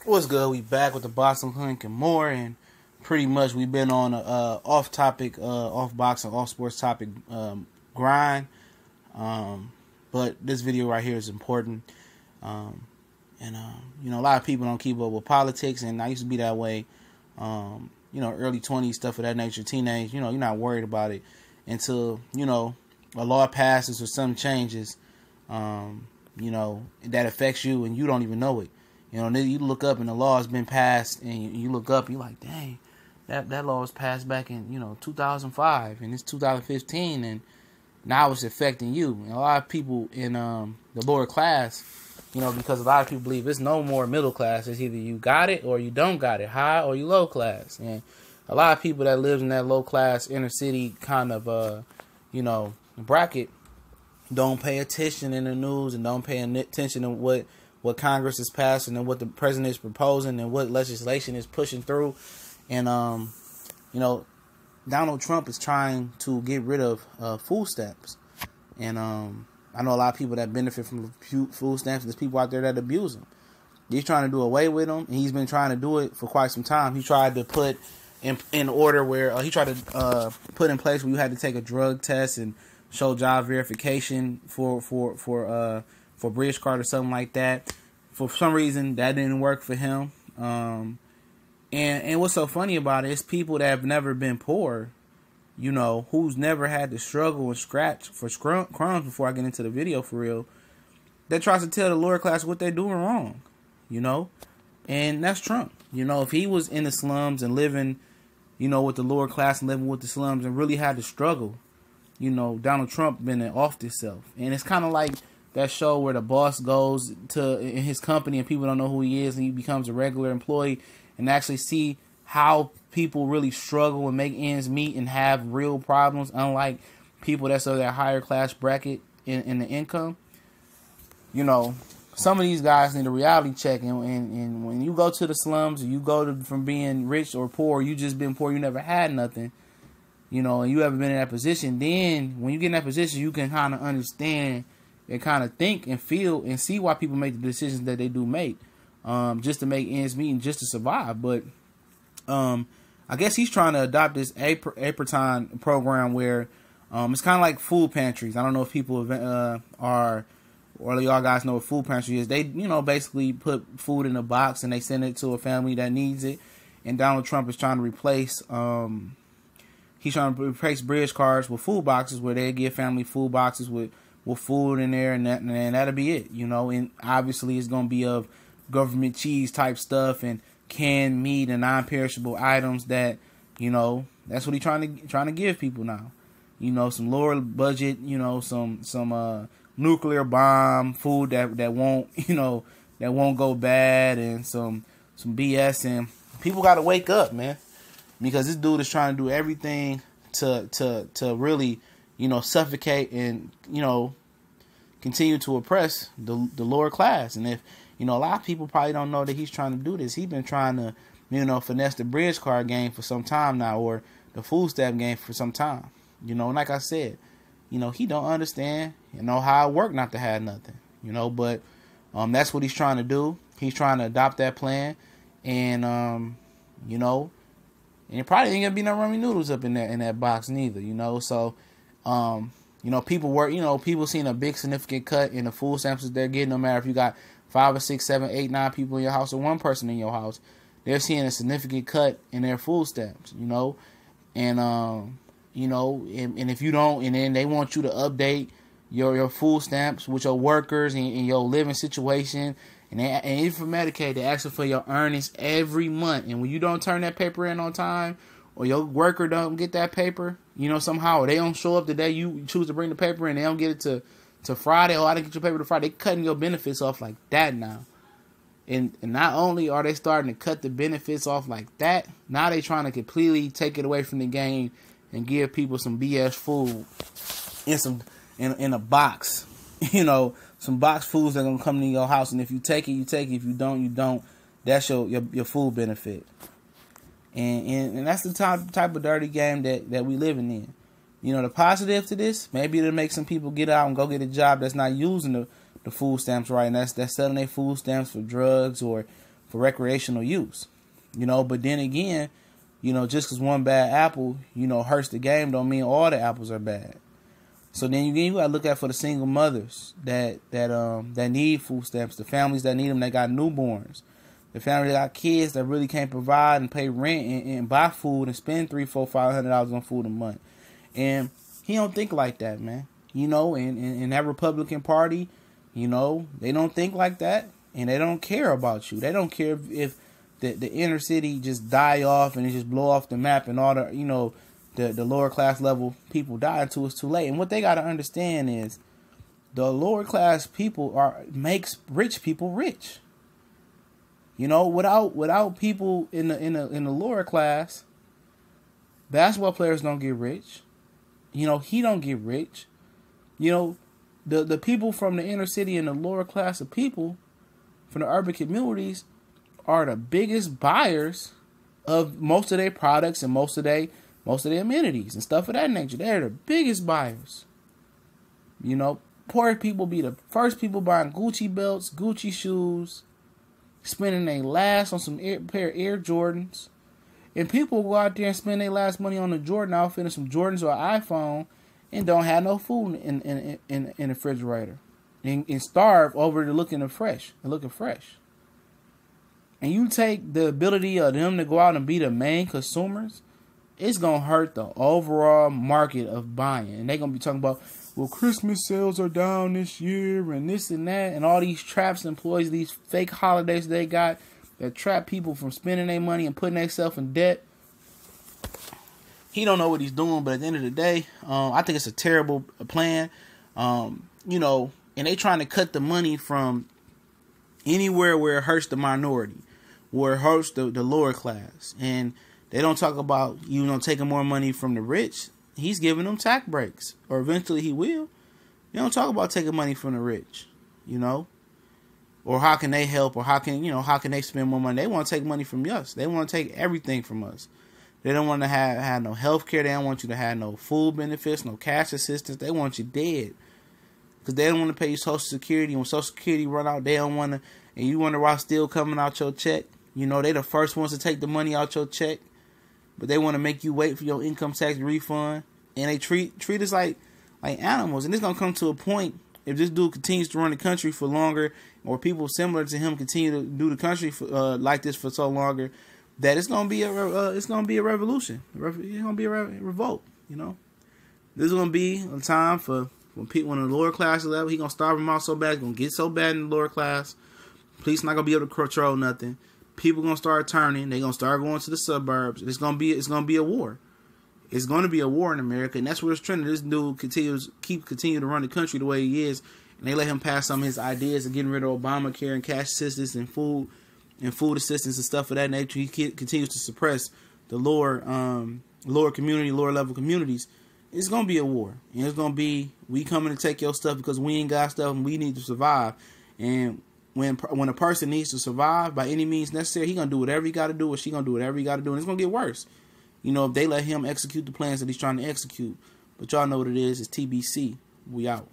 What's good? We back with the Boxing Clinic and more, and pretty much we've been on a off topic, off boxing, off sports topic grind. But this video right here is important, and a lot of people don't keep up with politics, and I used to be that way. Early 20s, stuff of that nature, teenage. You're not worried about it until a law passes or something changes. That affects you, and you don't even know it. You look up and the law has been passed, and you look up, and you're like, dang, that law was passed back in 2005, and it's 2015, and now it's affecting you. And a lot of people in the lower class, because a lot of people believe it's no more middle class. It's either you got it or you don't got it, high or you low class. And a lot of people that live in that low class inner city kind of bracket don't pay attention in the news and don't pay attention to what Congress is passing and what the president is proposing and what legislation is pushing through. And, Donald Trump is trying to get rid of food stamps. And I know a lot of people that benefit from food stamps. There's people out there that abuse them. He's trying to do away with them, and he's been trying to do it for quite some time. He tried to put in order where he tried to put in place where you had to take a drug test and show job verification for bridge card or something like that. For some reason, that didn't work for him. And what's so funny about it is people that have never been poor, who's never had to struggle and scratch for crumbs before I get into the video for real, that tries to tell the lower class what they're doing wrong, and that's Trump. If he was in the slums and living, with the lower class and living with the slums and really had to struggle, Donald Trump been off himself. And it's kind of like that show where the boss goes to in his company and people don't know who he is, and he becomes a regular employee and actually see how people really struggle and make ends meet and have real problems, unlike people that's of that higher class bracket in the income. Some of these guys need a reality check, and when you go to the slums, or you go from being rich or poor, you just been poor, you never had nothing, and you haven't been in that position, then when you get in that position, you can kind of understand and kind of think and feel and see why people make the decisions that they do make, just to make ends meet and just to survive. But I guess he's trying to adopt this Apperton program where it's kind of like food pantries. I don't know if people or y'all guys know what food pantry is. They, basically put food in a box and they send it to a family that needs it. And Donald Trump is trying to replace bridge cards with food boxes, where they give family food boxes with food in there, and that'll be it. And obviously it's gonna be of government cheese type stuff and canned meat and non-perishable items that, that's what he's trying to give people now. Some lower budget, some nuclear bomb food that won't, that won't go bad, and some BS. And people got to wake up, man, because this dude is trying to do everything to really, suffocate and, continue to oppress the lower class. And if, a lot of people probably don't know that he's trying to do this. He's been trying to, finesse the bridge card game for some time now, or the food stamp game for some time. And like I said, he don't understand, how it work not to have nothing, but that's what he's trying to do. He's trying to adopt that plan, and and it probably ain't gonna be no rummy noodles up in that box neither, So, people seeing a big significant cut in the food stamps that they're getting. No matter if you got 5 or 6, 7, 8, 9 people in your house or one person in your house, they're seeing a significant cut in their food stamps, and and if you don't, and then they want you to update your food stamps with your workers and your living situation, and even for Medicaid, they ask for your earnings every month, and when you don't turn that paper in on time, or your worker don't get that paper, somehow, or they don't show up the day you choose to bring the paper in, they don't get it to Friday, or I didn't get your paper to Friday, they cutting your benefits off like that now. And not only are they starting to cut the benefits off like that, now they trying to completely take it away from the game and give people some BS food in a box. Some box foods that are gonna come to your house, and if you take it, you take it. If you don't, you don't. That's your food benefit. And that's the type of dirty game that we living in. The positive to this, maybe it'll make some people get out and go get a job that's not using the food stamps right, and that's selling their food stamps for drugs or for recreational use. But then again, just because one bad apple, hurts the game, don't mean all the apples are bad. So then you gotta look at for the single mothers that need food stamps, the families that need them, that got newborns, the families that got kids that really can't provide and pay rent and buy food and spend $300, $400, $500 on food a month. And he don't think like that, man. And that Republican Party, they don't think like that, and they don't care about you. They don't care if the inner city just die off and it just blow off the map and all the lower class level people die until it's too late. And what they got to understand is the lower class people makes rich people rich. Without people in the lower class, basketball players don't get rich. He don't get rich. The people from the inner city and the lower class of people from the urban communities are the biggest buyers of most of their products and most of their amenities and stuff of that nature. They're the biggest buyers. Poor people be the first people buying Gucci belts, Gucci shoes, spending their last on some pair of Air Jordans. And people go out there and spend their last money on a Jordan outfit and some Jordans or an iPhone and don't have no food in the refrigerator. And starve over to looking fresh. And you take the ability of them to go out and be the main consumers, it's going to hurt the overall market of buying. And they're going to be talking about, well, Christmas sales are down this year and this and that. And all these traps employees, these fake holidays they got that trap people from spending their money and putting themselves in debt. He don't know what he's doing, but at the end of the day, I think it's a terrible plan. And they trying to cut the money from anywhere where it hurts the minority, where it hurts the lower class. And they don't talk about, taking more money from the rich. He's giving them tax breaks, or eventually he will. They don't talk about taking money from the rich, or how can they help, or how can they spend more money? They want to take money from us. They want to take everything from us. They don't want to have no health care. They don't want you to have no food benefits, no cash assistance. They want you dead. Because they don't want to pay you Social Security. And when Social Security run out, they don't want to. And you wonder why still coming out your check. They the first ones to take the money out your check. But they want to make you wait for your income tax refund. And they treat us like animals. And it's going to come to a point, if this dude continues to run the country for longer, or people similar to him continue to do the country for, like this for so longer, that it's going to be a revolution. It's going to be a revolt. This is going to be a time for when the lower class level, he's going to starve them out so bad, it's going to get so bad in the lower class, police not going to be able to control nothing. People going to start turning. They're going to start going to the suburbs. It's going to be a war. It's going to be a war in America, and that's where it's trending. This dude continue to run the country the way he is, and they let him pass some of his ideas of getting rid of Obamacare and cash assistance and food assistance and stuff of that nature. He continues to suppress the lower level communities. It's going to be a war, and it's going to be, we coming to take your stuff because we ain't got stuff and we need to survive. And when a person needs to survive by any means necessary, he going to do whatever he got to do, or she going to do whatever he got to do, and it's going to get worse. If they let him execute the plans that he's trying to execute. But y'all know what it is. It's TBC. We out.